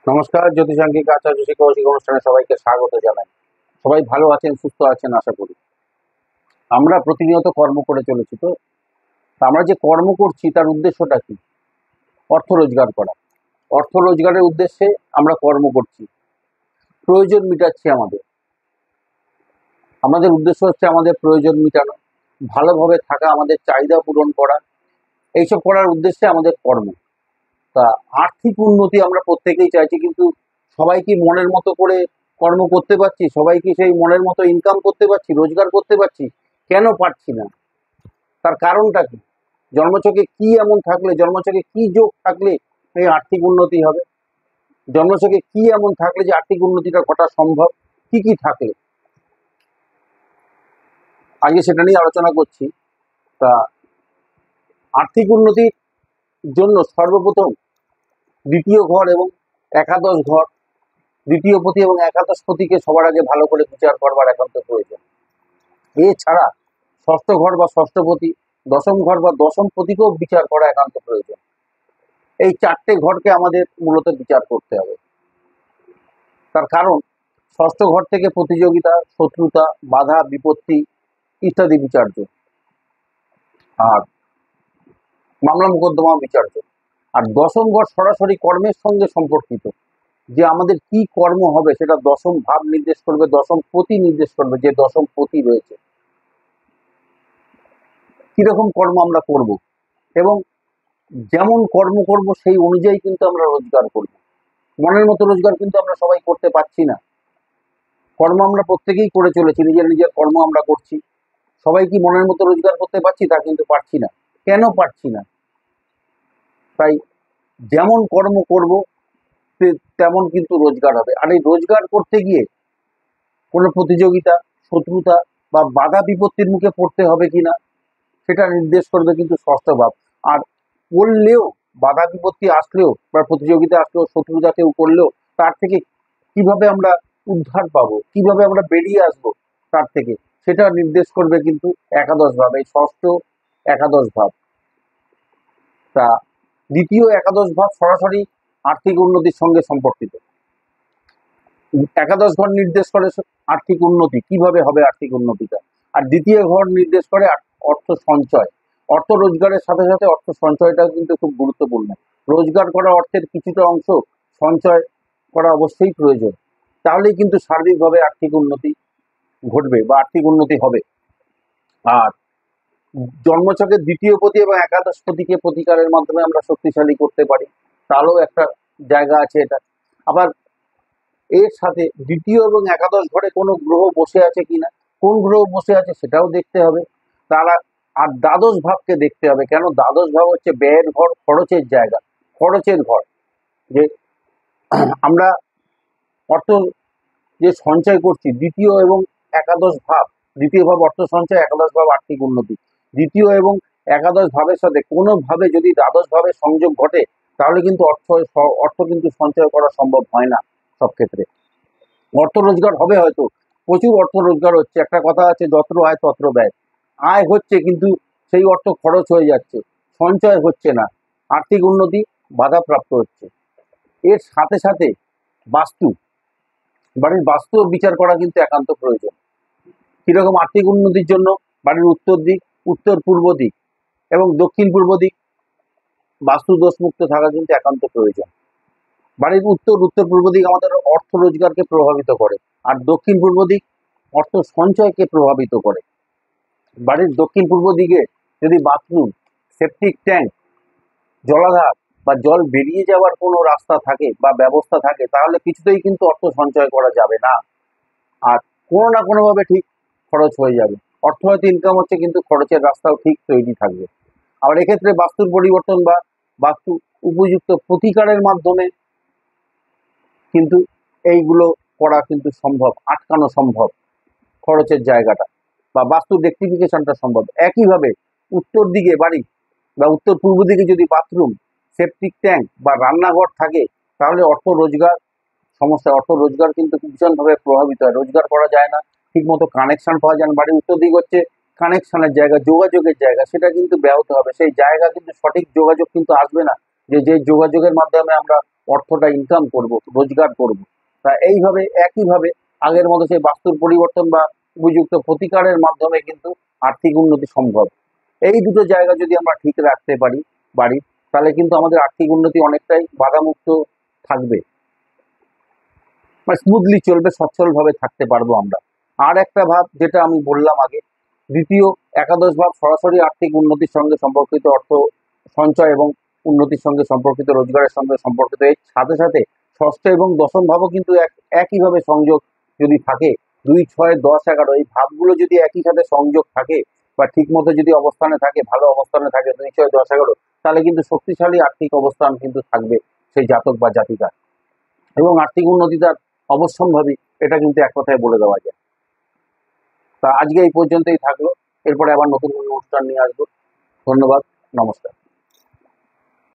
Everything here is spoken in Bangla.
নমস্কার, জ্যোতিষাঙ্গিক আচার্য শিক্ষক অনুষ্ঠানে সবাইকে স্বাগত জানাই। সবাই ভালো আছেন, সুস্থ আছেন আশা করি। আমরা প্রতিনিয়ত কর্ম করে চলেছি, তো আমরা যে কর্ম করছি তার উদ্দেশ্যটা কি? অর্থ রোজগার করা। অর্থ রোজগারের উদ্দেশ্যে আমরা কর্ম করছি, প্রয়োজন মিটাচ্ছি। আমাদের উদ্দেশ্য হচ্ছে আমাদের প্রয়োজন মিটানো, ভালোভাবে থাকা, আমাদের চাহিদা পূরণ করা। এইসব করার উদ্দেশ্যে আমাদের কর্ম। তা আর্থিক উন্নতি আমরা প্রত্যেকেই চাইছি, কিন্তু সবাই কি মনের মতো করে কর্ম করতে পারছি? সবাই কি সেই মনের মতো ইনকাম করতে পারছি, রোজগার করতে পারছি? কেন পারছি না? তার কারণটা কি? জন্মছকে কি এমন থাকলে, জন্মছকে কি যোগ থাকলে এই আর্থিক উন্নতি হবে? জন্মছকে কি এমন থাকলে যে আর্থিক উন্নতিটা ঘটা সম্ভব? কি কি থাকলে? আজকে সেটা নিয়ে আলোচনা করছি। তা আর্থিক উন্নতির জন্য সর্বপ্রথম দ্বিতীয় ঘর এবং একাদশ ঘর, দ্বিতীয় পতি এবং একাদশ পতিকে সবার আগে ভালো করে বিচার করবার একান্ত প্রয়োজন। এছাড়া ষষ্ঠ ঘর বা ষষ্ঠপতি, দশম ঘর বা দশম পতিকেও বিচার করা একান্ত প্রয়োজন। এই চারটে ঘরকে আমাদের মূলত বিচার করতে হবে। তার কারণ ষষ্ঠ ঘর থেকে প্রতিযোগিতা, শত্রুতা, বাধা, বিপত্তি ইত্যাদি বিচার্য, আর মামলা মোকদ্দমা বিচার্য। আর দশম ঘর সরাসরি কর্মের সঙ্গে সম্পর্কিত। যে আমাদের কি কর্ম হবে সেটা দশম ভাব নির্দেশ করবে, দশম পতি নির্দেশ করবে। যে দশম পতি রয়েছে কিরকম কর্ম আমরা করব, এবং যেমন কর্ম করব সেই অনুযায়ী কিন্তু আমরা রোজগার করব। মনের মতো রোজগার কিন্তু আমরা সবাই করতে পারছি না। কর্ম আমরা প্রত্যেকেই করে চলেছি, নিজের নিজের কর্ম আমরা করছি। সবাই কি মনের মতো রোজগার করতে পারছি? তা কিন্তু পারছি না। কেন পারছি না? তাই যেমন কর্ম করব তেমন কিন্তু রোজগার হবে। আর এই রোজগার করতে গিয়ে কোনো প্রতিযোগিতা, শত্রুতা বা বাধা বিপত্তির মুখে পড়তে হবে কিনা সেটা নির্দেশ করবে কিন্তু ষষ্ঠ ভাব। আর করলেও, বাধা বিপত্তি আসলেও বা প্রতিযোগিতা আসলেও, শত্রুতা কেউ করলেও তার থেকে কিভাবে আমরা উদ্ধার পাবো, কিভাবে আমরা বেরিয়ে আসবো তার থেকে, সেটা নির্দেশ করবে কিন্তু একাদশ ভাব, এই ষষ্ঠ একাদশ ভাব। তা দ্বিতীয় একাদশ ভাব সরাসরি আর্থিক উন্নতির সঙ্গে সম্পর্কিত। একাদশ ঘর নির্দেশ করে আর্থিক উন্নতি, কিভাবে হবে আর্থিক উন্নতিটা। আর দ্বিতীয় ঘর নির্দেশ করে অর্থ সঞ্চয়। অর্থ রোজগারের সাথে সাথে অর্থ সঞ্চয়টাও কিন্তু খুব গুরুত্বপূর্ণ। রোজগার করা অর্থের কিছুটা অংশ সঞ্চয় করা অবশ্যই প্রয়োজন, তাহলেই কিন্তু সার্বিকভাবে আর্থিক উন্নতি ঘটবে বা আর্থিক উন্নতি হবে। আর জন্মছকের দ্বিতীয় পতি এবং একাদশ পতিকে প্রতিকারের মাধ্যমে আমরা শক্তিশালী করতে পারি, তারও একটা জায়গা আছে এটা। আবার এর সাথে দ্বিতীয় এবং একাদশ ঘরে কোনো গ্রহ বসে আছে কিনা, কোন গ্রহ বসে আছে সেটাও দেখতে হবে। তারা আর দ্বাদশ ভাবকে দেখতে হবে। কেন? দ্বাদশ ভাব হচ্ছে ব্যয়ের ঘর, খরচের জায়গা, খরচের ঘর। যে আমরা অর্থ যে সঞ্চয় করছি, দ্বিতীয় এবং একাদশ ভাব, দ্বিতীয় ভাব অর্থ সঞ্চয়, একাদশ ভাব আর্থিক উন্নতি। দ্বিতীয় এবং একাদশ ভাবের সাথে কোনোভাবে যদি দ্বাদশ ভাবের সংযোগ ঘটে তাহলে কিন্তু অর্থ কিন্তু সঞ্চয় করা সম্ভব হয় না সব ক্ষেত্রে। অর্থ রোজগার হবে, হয়তো প্রচুর অর্থ রোজগার হচ্ছে, একটা কথা আছে যত্র আয় তত্র ব্যয়। আয় হচ্ছে কিন্তু সেই অর্থ খরচ হয়ে যাচ্ছে, সঞ্চয় হচ্ছে না, আর্থিক উন্নতি বাধাপ্রাপ্ত হচ্ছে। এর সাথে সাথে বাস্তু, বাড়ির বাস্তু বিচার করা কিন্তু একান্ত প্রয়োজন। কিরকম আর্থিক উন্নতির জন্য বাড়ির উত্তর দিক, উত্তর পূর্ব দিক এবং দক্ষিণ পূর্ব দিক বাস্তু দোষমুক্ত থাকা কিন্তু একান্ত প্রয়োজন। বাড়ির উত্তর পূর্ব দিক আমাদের অর্থ রোজগারকে প্রভাবিত করে, আর দক্ষিণ পূর্ব দিক অর্থ সঞ্চয়কে প্রভাবিত করে। বাড়ির দক্ষিণ পূর্ব দিকে যদি বাথরুম, সেপটিক ট্যাঙ্ক, জলাধার বা জল বেরিয়ে যাওয়ার কোনো রাস্তা থাকে বা ব্যবস্থা থাকে তাহলে কিছুতেই কিন্তু অর্থ সঞ্চয় করা যাবে না। আর কোনো না কোনোভাবে ঠিক খরচ হয়ে যাবে। অর্থ হয়তো ইনকাম হচ্ছে কিন্তু খরচের রাস্তাও ঠিক তৈরি থাকবে। আবার এক্ষেত্রে বাস্তুর পরিবর্তন বা বাস্তু উপযুক্ত প্রতিকারের মাধ্যমে কিন্তু এইগুলো করা কিন্তু সম্ভব, আটকানো সম্ভব খরচের জায়গাটা, বা বাস্তু রেক্টিফিকেশনটা সম্ভব। একইভাবে উত্তর দিকে বাড়ি বা উত্তর পূর্ব দিকে যদি বাথরুম, সেপটিক ট্যাঙ্ক বা রান্নাঘর থাকে তাহলে অর্থ রোজগার সমস্যা, অর্থ রোজগার কিন্তু ভীষণভাবে প্রভাবিত হয়। রোজগার করা যায় না, ঠিকমতো কানেকশন পাওয়া যায় না। বাড়ির উত্তর দিক হচ্ছে কানেকশনের জায়গা, যোগাযোগের জায়গা, সেটা কিন্তু ব্যাহত হবে। সেই জায়গা কিন্তু সঠিক যোগাযোগ কিন্তু আসবে না, যে যে যোগাযোগের মাধ্যমে আমরা অর্থটা ইনকাম করব, রোজগার করব। তা এইভাবে একইভাবে আগের মতো সেই বাস্তুর পরিবর্তন বা উপযুক্ত প্রতিকারের মাধ্যমে কিন্তু আর্থিক উন্নতি সম্ভব। এই দুটো জায়গা যদি আমরা ঠিক রাখতে পারি তাহলে কিন্তু আমাদের আর্থিক উন্নতি অনেকটাই বাধামুক্ত থাকবে, মানে স্মুথলি চলবে, সচ্ছলভাবে থাকতে পারবো আমরা। আর একটা ভাব যেটা আমি বললাম আগে, দ্বিতীয় একাদশ ভাব সরাসরি আর্থিক উন্নতির সঙ্গে সম্পর্কিত, অর্থ সঞ্চয় এবং উন্নতির সঙ্গে সম্পর্কিত, রোজগারের সঙ্গে সম্পর্কিত। এর সাথে সাথে ষষ্ঠ এবং দশম ভাবও কিন্তু একইভাবে সংযোগ যদি থাকে, 2, 6, 10, 11 এই ভাবগুলো যদি একই সাথে সংযোগ থাকে বা ঠিক মতো যদি অবস্থানে থাকে, ভালো অবস্থানে থাকে 2, 6, 10, 11, তাহলে কিন্তু শক্তিশালী আর্থিক অবস্থান কিন্তু থাকবে সেই জাতক বা জাতিকার, এবং আর্থিক উন্নতি তার অবশ্যম্ভাবী, এটা কিন্তু এক কথায় বলে দেওয়া যায়। তা আজকে এই পর্যন্তই থাকলো, এরপরে আবার নতুন কোনো অনুষ্ঠান নিয়ে আসবো। ধন্যবাদ, নমস্কার।